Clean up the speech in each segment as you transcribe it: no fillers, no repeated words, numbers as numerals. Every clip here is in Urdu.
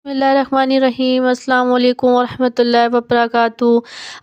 بسم اللہ الرحمن الرحیم۔ السلام علیکم ورحمۃ اللہ وبرکاتہ۔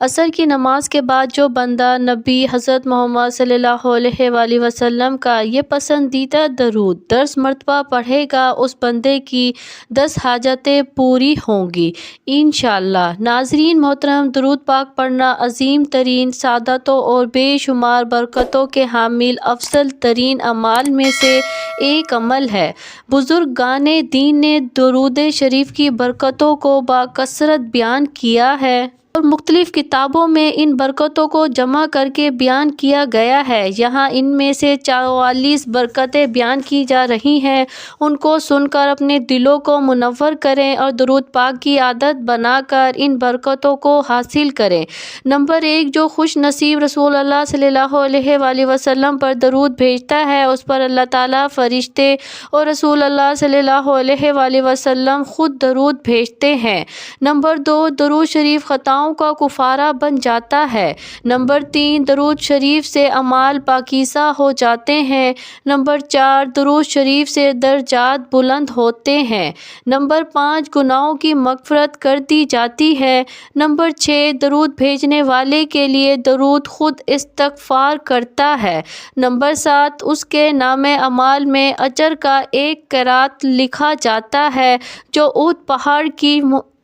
عصر کی نماز کے بعد جو بندہ نبی حضرت محمد صلی اللہ علیہ وآلہ وسلم کا یہ پسندیدہ درود 10 مرتبہ پڑھے گا، اس بندے کی 10 حاجتیں پوری ہوں گی انشاءاللہ۔ ناظرین محترم، درود پاک پڑھنا عظیم ترین سعادتوں اور بے شمار برکتوں کے حامل افضل ترین اعمال میں سے ایک عمل ہے۔ بزرگان دین نے درود شریف کی برکتوں کو بکثرت بیان کیا ہے اور مختلف کتابوں میں ان برکتوں کو جمع کر کے بیان کیا گیا ہے۔ یہاں ان میں سے 44 برکتیں بیان کی جا رہی ہیں، ان کو سن کر اپنے دلوں کو منور کریں اور درود پاک کی عادت بنا کر ان برکتوں کو حاصل کریں۔ نمبر 1، جو خوش نصیب رسول اللہ صلی اللہ علیہ وآلہ وسلم پر درود بھیجتا ہے، اس پر اللہ تعالیٰ، فرشتے اور رسول اللہ صلی اللہ علیہ وآلہ وسلم خود درود بھیجتے ہیں۔ نمبر 2، درود شریف خطاؤں کا کفارہ بن جاتا ہے۔ نمبر 3، درود شریف سے اعمال پاکیزہ ہو جاتے ہیں۔ نمبر 4، درود شریف سے درجات بلند ہوتے ہیں۔ نمبر 5، گناہوں کی مغفرت کر دی جاتی ہے۔ نمبر 6، درود بھیجنے والے کے لیے درود خود استغفار کرتا ہے۔ نمبر 7، اس کے نامہ اعمال میں اجر کا 1 قیرات لکھا جاتا ہے جو احد پہاڑ کی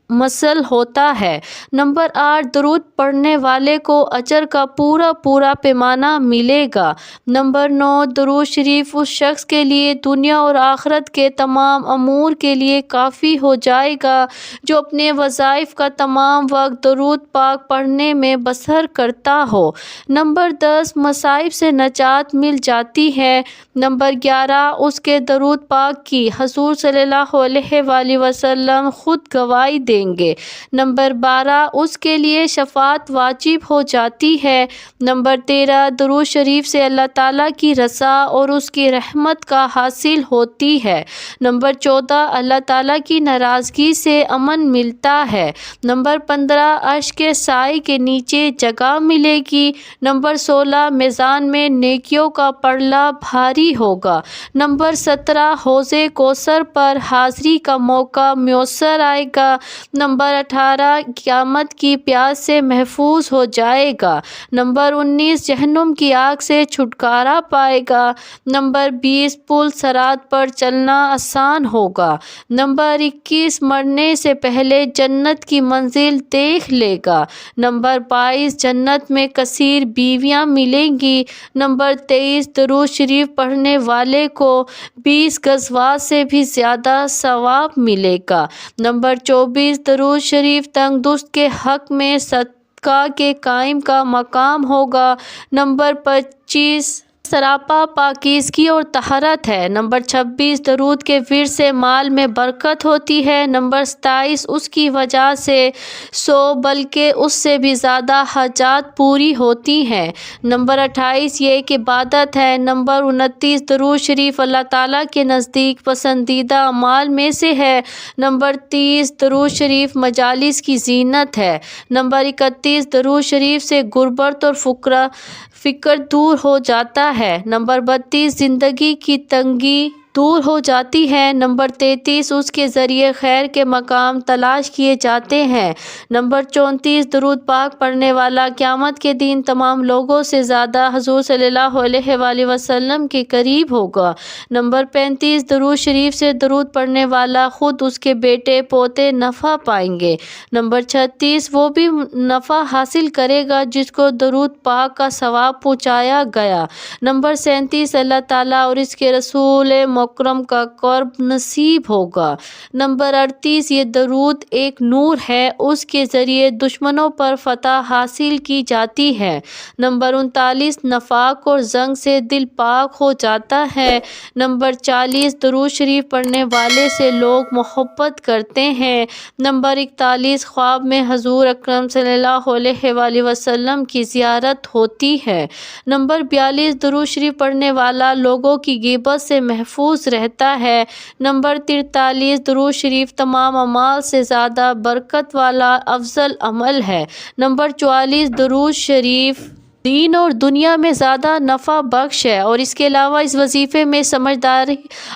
مثل ہوتا ہے۔ نمبر 8، درود پڑھنے والے کو اجر کا پورا پیمانہ ملے گا۔ نمبر 9، درود شریف اس شخص کے لیے دنیا اور آخرت کے تمام امور کے لیے کافی ہو جائے گا جو اپنے وظائف کا تمام وقت درود پاک پڑھنے میں بسر کرتا ہو۔ نمبر 10، مصائب سے نجات مل جاتی ہے۔ نمبر 11، اس کے درود پاک کی حضور صلی اللہ علیہ وآلہ وسلم خود گواہی دیں گے۔ نمبر 12، اس کے لیے شفاعت واجب ہو جاتی ہے۔ نمبر 13، درود شریف سے اللہ تعالیٰ کی رضا اور اس کی رحمت کا حاصل ہوتی ہے۔ نمبر 14، اللہ تعالیٰ کی ناراضگی سے امن ملتا ہے۔ نمبر 15، عرش کے سائے کے نیچے جگہ ملے گی۔ نمبر 16، میزان میں نیکیوں کا پلڑا بھاری ہوگا۔ نمبر 17، حوض کوثر پر حاضری کا موقع میسر آئے گا۔ نمبر 18، قیامت کی پیاس سے محفوظ ہو جائے گا۔ نمبر 19، جہنم کی آگ سے چھٹکارا پائے گا۔ نمبر 20، پل صراط پر چلنا آسان ہوگا۔ نمبر 21، مرنے سے پہلے جنت کی منزل دیکھ لے گا۔ نمبر 22، جنت میں کثیر بیویاں ملیں گی۔ نمبر 23، درود شریف پڑھنے والے کو 20 غزوات سے بھی زیادہ ثواب ملے گا۔ نمبر 24، درود شریف تنگ دست کے حق میں صدقہ کے قائم کا مقام ہوگا۔ نمبر 25، سراپا پاکیزگی اور طہارت ہے۔ نمبر 26، درود کے ورد سے مال میں برکت ہوتی ہے۔ نمبر 27، اس کی وجہ سے 100 بلکہ اس سے بھی زیادہ حاجات پوری ہوتی ہیں۔ نمبر 28، یہ ایک عبادت ہے۔ نمبر 29، درود شریف اللہ تعالیٰ کے نزدیک پسندیدہ اعمال میں سے ہے۔ نمبر 30، درود شریف مجالس کی زینت ہے۔ نمبر 31، درود شریف سے غربت اور فقر دور ہو جاتا ہے۔ نمبر 32، زندگی کی تنگی دور ہو جاتی ہے۔ نمبر 33، اس کے ذریعے خیر کے مقام تلاش کیے جاتے ہیں۔ نمبر 34، درود پاک پڑھنے والا قیامت کے دن تمام لوگوں سے زیادہ حضور صلی اللہ علیہ وآلہ وسلم کے قریب ہوگا۔ نمبر 35، درود شریف سے درود پڑھنے والا خود اس کے بیٹے پوتے نفع پائیں گے۔ نمبر 36، وہ بھی نفع حاصل کرے گا جس کو درود پاک کا ثواب پہنچایا گیا۔ نمبر 37، اللہ تعالیٰ اور اس کے رسول مکرم کا قرب نصیب ہوگا۔ نمبر 38، یہ درود ایک نور ہے، اس کے ذریعے دشمنوں پر فتح حاصل کی جاتی ہے۔ نمبر 39، نفاق اور زنگ سے دل پاک ہو جاتا ہے۔ نمبر 40، درود شریف پڑھنے والے سے لوگ محبت کرتے ہیں۔ نمبر 41، خواب میں حضور اکرم صلی اللہ علیہ وآلہ وسلم کی زیارت ہوتی ہے۔ نمبر 42، درود شریف پڑھنے والا لوگوں کی غیبت سے محفوظ رہتا ہے۔ نمبر 43، درود شریف تمام اعمال سے زیادہ برکت والا افضل عمل ہے۔ نمبر 44، درود شریف دین اور دنیا میں زیادہ نفع بخش ہے، اور اس کے علاوہ اس وظیفے میں سمجھدار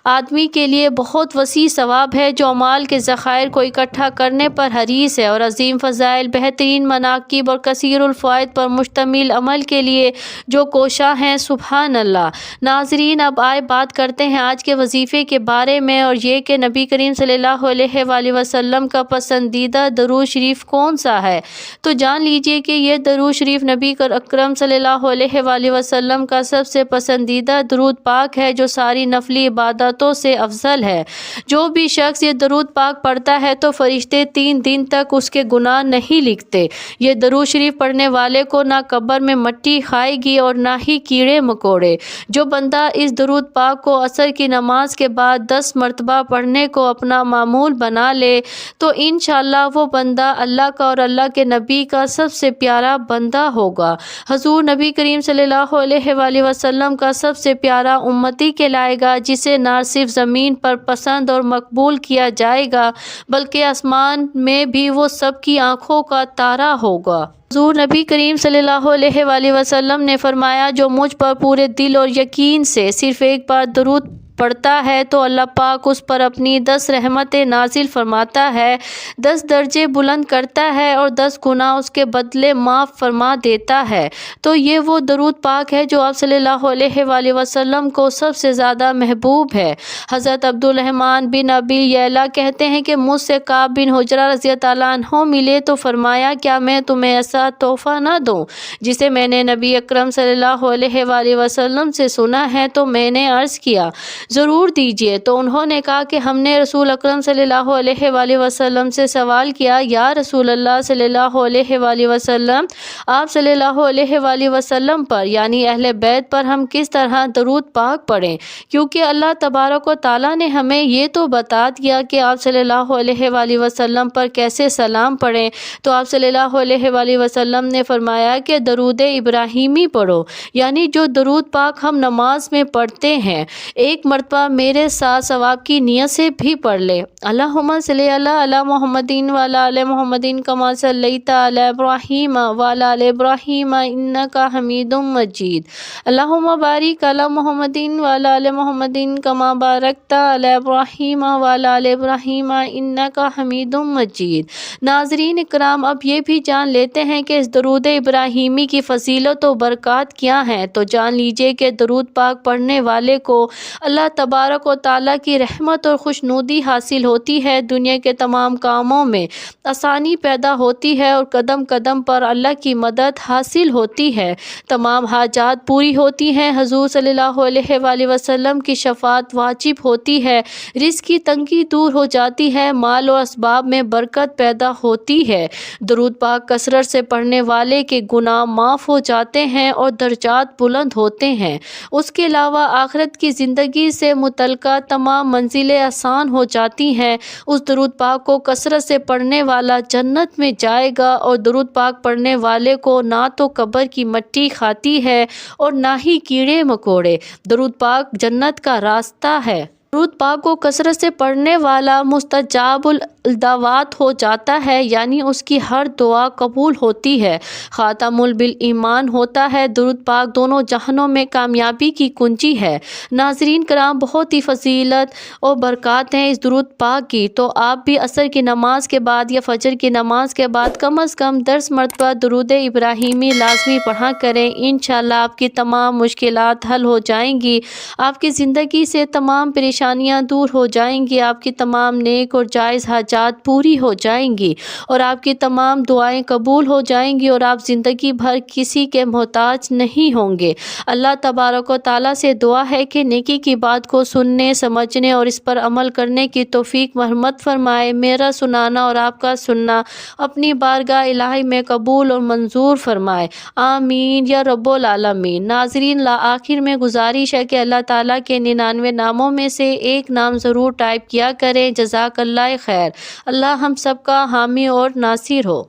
آدمی کے لیے بہت وسیع ثواب ہے جو اعمال کے ذخائر کو اکٹھا کرنے پر حریص ہے، اور عظیم فضائل، بہترین مناقب اور کثیر الفوائد پر مشتمل عمل کے لیے جو کوشاں ہیں۔ سبحان اللہ۔ ناظرین، اب آئے بات کرتے ہیں آج کے وظیفے کے بارے میں، اور یہ کہ نبی کریم صلی اللہ علیہ وآلہ وسلم کا پسندیدہ درود شریف کون سا ہے۔ تو جان لیجئے کہ یہ درود شریف نبی اکرم صلی اللہ علیہ وآلہ وسلم کا سب سے پسندیدہ درود پاک ہے جو ساری نفلی عبادتوں سے افضل ہے۔ جو بھی شخص یہ درود پاک پڑھتا ہے تو فرشتے 3 دن تک اس کے گناہ نہیں لکھتے۔ یہ درود شریف پڑھنے والے کو نہ قبر میں مٹی کھائے گی اور نہ ہی کیڑے مکوڑے۔ جو بندہ اس درود پاک کو عصر کی نماز کے بعد 10 مرتبہ پڑھنے کو اپنا معمول بنا لے تو انشاءاللہ وہ بندہ اللہ کا اور اللہ کے نبی کا سب سے پیارا بندہ ہوگا۔ حضور نبی کریم صلی اللہ علیہ وآلہ وسلم کا سب سے پیارا امتی کہلائے گا، جسے نہ صرف زمین پر پسند اور مقبول کیا جائے گا بلکہ آسمان میں بھی وہ سب کی آنکھوں کا تارا ہوگا۔ حضور نبی کریم صلی اللہ علیہ وآلہ وسلم نے فرمایا، جو مجھ پر پورے دل اور یقین سے صرف ایک بار درود پڑھتا ہے تو اللہ پاک اس پر اپنی 10 رحمتیں نازل فرماتا ہے، 10 درجے بلند کرتا ہے اور 10 گناہ اس کے بدلے معاف فرما دیتا ہے۔ تو یہ وہ درود پاک ہے جو آپ صلی اللہ علیہ وآلہ وسلم کو سب سے زیادہ محبوب ہے۔ حضرت عبدالرحمن بن ابی یعلا کہتے ہیں کہ مجھ سے کعب بن عجرہ رضی اللہ عنہ ملے تو فرمایا، کیا میں تمہیں ایسا تحفہ نہ دوں جسے میں نے نبی اکرم صلی اللہ علیہ وآلہ وسلم سے سنا ہے؟ تو میں نے عرض کیا، ضرور دیجیے۔ تو انہوں نے کہا کہ ہم نے رسول اکرم صلی اللہ علیہ وآلہ وسلم سے سوال کیا، یا رسول اللہ صلی اللہ علیہ وآلہ وسلم، آپ صلی اللہ علیہ وآلہ وسلم پر یعنی اہل بیت پر ہم کس طرح درود پاک پڑھیں؟ کیونکہ اللہ تبارک و تعالیٰ نے ہمیں یہ تو بتا دیا کہ آپ صلی اللہ علیہ وآلہ وسلم پر کیسے سلام پڑھیں۔ تو آپ صلی اللہ علیہ وآلہ وسلم نے فرمایا کہ درود ابراہیمی پڑھو، یعنی جو درود پاک ہم نماز میں پڑھتے ہیں، ایک مرتبہ میرے ساتھ ثواب کی نیت سے بھی پڑھ لے۔ اللہم صلی علی محمد وعلی آل محمد کما صلیت علی ابراہیم وعلی آل ابراہیم انک حمید مجید۔ اللہم بارک علی محمد وعلی آل محمد کما بارکت علی ابراہیم وعلی آل ابراہیم انک حمید مجید۔ ناظرین اکرام، اب یہ بھی جان لیتے ہیں کہ اس درود ابراہیمی کی فضیلت و برکات کیا ہیں۔ تو جان لیجئے کہ درود پاک پڑھنے والے کو اللہ تبارک و تعالیٰ کی رحمت اور خوشنودی حاصل ہوتی ہے، دنیا کے تمام کاموں میں آسانی پیدا ہوتی ہے اور قدم قدم پر اللہ کی مدد حاصل ہوتی ہے، تمام حاجات پوری ہوتی ہیں، حضور صلی اللہ علیہ وآلہ وسلم کی شفاعت واجب ہوتی ہے، رزق کی تنگی دور ہو جاتی ہے، مال و اسباب میں برکت پیدا ہوتی ہے، درود پاک کثرت سے پڑھنے والے کے گناہ معاف ہو جاتے ہیں اور درجات بلند ہوتے ہیں۔ اس کے علاوہ آخرت کی زندگی سے متعلقہ تمام منزلیں آسان ہو جاتی ہیں۔ اس درود پاک کو کثرت سے پڑھنے والا جنت میں جائے گا، اور درود پاک پڑھنے والے کو نہ تو قبر کی مٹی کھاتی ہے اور نہ ہی کیڑے مکوڑے۔ درود پاک جنت کا راستہ ہے۔ درود پاک کو کثرت سے پڑھنے والا مستجاب الدعوات ہو جاتا ہے، یعنی اس کی ہر دعا قبول ہوتی ہے، خاتم بالایمان ہوتا ہے۔ درود پاک دونوں جہانوں میں کامیابی کی کنجی ہے۔ ناظرین کرام، بہت ہی فضیلت اور برکات ہیں اس درود پاک کی، تو آپ بھی عصر کی نماز کے بعد یا فجر کی نماز کے بعد کم از کم 10 مرتبہ درود ابراہیمی لازمی پڑھا کریں۔ انشاءاللہ آپ کی تمام مشکلات حل ہو جائیں گی، آپ کی زندگی سے تمام پریشانیاں دور ہو جائیں گی، آپ کی تمام نیک اور جائز حاجات پوری ہو جائیں گی، اور آپ کی تمام دعائیں قبول ہو جائیں گی، اور آپ زندگی بھر کسی کے محتاج نہیں ہوں گے۔ اللہ تبارک و تعالیٰ سے دعا ہے کہ نیکی کی بات کو سننے، سمجھنے اور اس پر عمل کرنے کی توفیق مرحمت فرمائے۔ میرا سنانا اور آپ کا سننا اپنی بارگاہ الہی میں قبول اور منظور فرمائے، آمین یا رب العالمین۔ ناظرین، آخر میں گزارش ہے کہ اللہ تعالیٰ کے 99 ناموں میں سے ایک نام ضرور ٹائپ کیا کریں۔ جزاک اللہ خیر۔ اللہ ہم سب کا حامی اور ناصر ہو۔